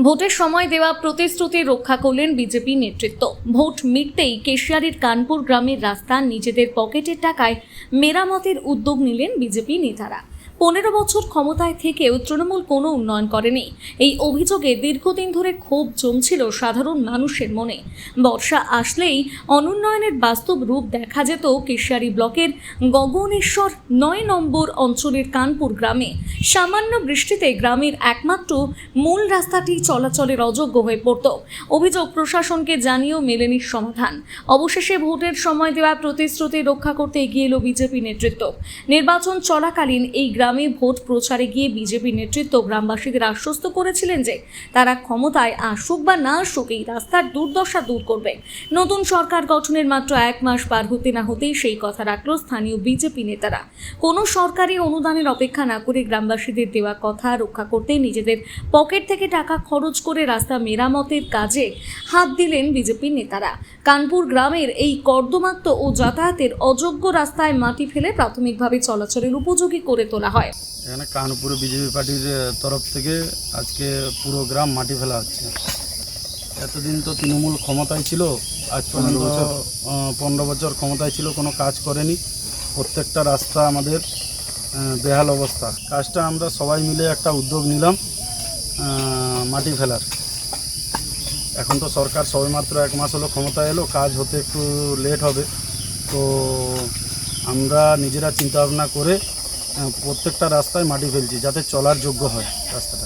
ভোটের সময় দেওয়া প্রতিশ্রুতি রক্ষা করলেন বিজেপি নেতৃত্ব। ভোট মিটতেই কেশিয়ারির কানপুর গ্রামের রাস্তা নিজেদের পকেটের টাকায় মেরামতের উদ্যোগ নিলেন বিজেপি নেতারা। 15 বছর ক্ষমতায় থেকেও তৃণমূল কোনো উন্নয়ন করেনি। এই অভিযোগে দীর্ঘদিন ধরে ক্ষোভ জমছিল সাধারণ মানুষের মনে। বর্ষা আসলেই অনুন্নয়নের বাস্তব রূপ দেখা যেত কেশিয়ারি ব্লকের গগনেশ্বর 9 নম্বর অঞ্চলের কানপুর গ্রামে। সামান্য বৃষ্টিতে গ্রামের একমাত্র মূল রাস্তাটি চলাচলের অযোগ্য হয়ে পড়ত। অভিযোগ প্রশাসনকে জানিয়েও মেলেনি সমাধান। অবশেষে ভোটের সময় দেওয়া প্রতিশ্রুতি রক্ষা করতে এগিয়ে এলো বিজেপি নেতৃত্ব। নির্বাচন চলাকালীন এই গ্রামে ভোট প্রচারে গিয়ে বিজেপি নেতৃত্ব গ্রামবাসীদের আশ্বস্ত করেছিলেন যে তারা ক্ষমতায় আসুক বা না আসুক এই রাস্তার দুর্দশা দূর করবে। নতুন সরকার গঠনের মাত্র 1 মাস পার হতে না হতেই সেই কথা রাখলো স্থানীয় বিজেপি নেতারা। কোনো সরকারি অনুদানের অপেক্ষা না করে গ্রামবাসীদের দেওয়া কথা রক্ষা করতে নিজেদের পকেট থেকে টাকা খরচ করে রাস্তা মেরামতের কাজে হাত দিলেন বিজেপি নেতারা। কানপুর গ্রামের এই কর্দমাক্ত ও যাতায়াতের অযোগ্য রাস্তায় মাটি ফেলে প্রাথমিকভাবে চলাচলের উপযোগী করে তোলা হয়। এখানে কানপুর বিজেপি পার্টির তরফ থেকে আজকে পুরো গ্রাম মাটি ফেলা হচ্ছে। এতদিন তো তৃণমূল ক্ষমতায় ছিল, আজ পর্যন্ত 15 বছর ক্ষমতায় ছিল, কোনো কাজ করেনি। প্রত্যেকটা রাস্তা আমাদের বেহাল অবস্থা। কাজটা আমরা সবাই মিলে একটা উদ্যোগ নিলাম মাটি ফেলার। এখন তো সরকার সবেমাত্র 1 মাস হলো ক্ষমতা এলো, কাজ হতে একটু লেট হবে। তো আমরা নিজেরা চিন্তাভাবনা করে প্রত্যেকটা রাস্তায় মাটি ফেলছি যাতে চলার যোগ্য হয় রাস্তাটা।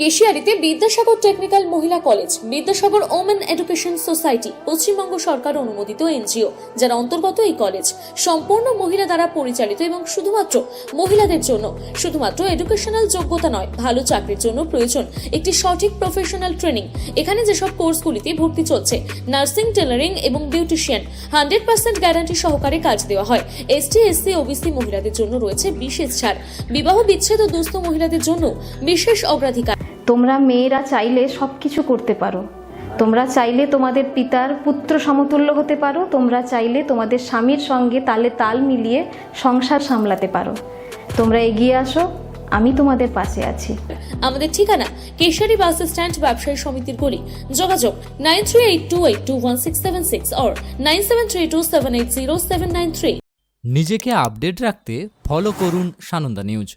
কেশিয়ারিতে বিদ্যাসাগর টেকনিক্যাল মহিলা college, Vidyasagar women education society Paschimbanga সরকার অনুমোদিত এনজিও, যার অন্তর্গত এই কলেজ সম্পূর্ণ মহিলা দ্বারা পরিচালিত এবং শুধুমাত্র মহিলাদের জন্য। শুধুমাত্র এডুকেশনাল যোগ্যতা নয়, ভালো চাকরির জন্য প্রয়োজন একটি সঠিক প্রফেশনাল ট্রেনিং। এখানে যেসব কোর্সগুলিতে ভর্তি চলছে নার্সিং, টেলারিং এবং বিউটিশিয়ান 100% গ্যারান্টি সহকারে কাজ দেওয়া হয়। এসটি, এসসি, ওবিসি মহিলাদের জন্য রয়েছে বিশেষ ছাড়। বিবাহ বিচ্ছেদ ও দুস্থ মহিলাদের জন্য বিশেষ অগ্রাধিকার। তোমরা মেয়েরা চাইলে সব কিছু করতে পারো। তোমরা চাইলে তোমাদের পিতার পুত্র সমতুল্য হতে পারো। তোমরা চাইলে তোমাদের স্বামীর সঙ্গে তালে তাল মিলিয়ে সংসার সামলাতে পারো। তোমরা এগিয়ে আসো, আমি তোমাদের পাশে আছি। আমাদের ঠিকানা কেশিয়ারি বাস স্ট্যান্ড, ব্যবসায়ী সমিতির গলি। যোগাযোগ 9382821676 or 9732780793। নিজেকে আপডেট রাখতে ফলো করুন সানন্দা নিউজ।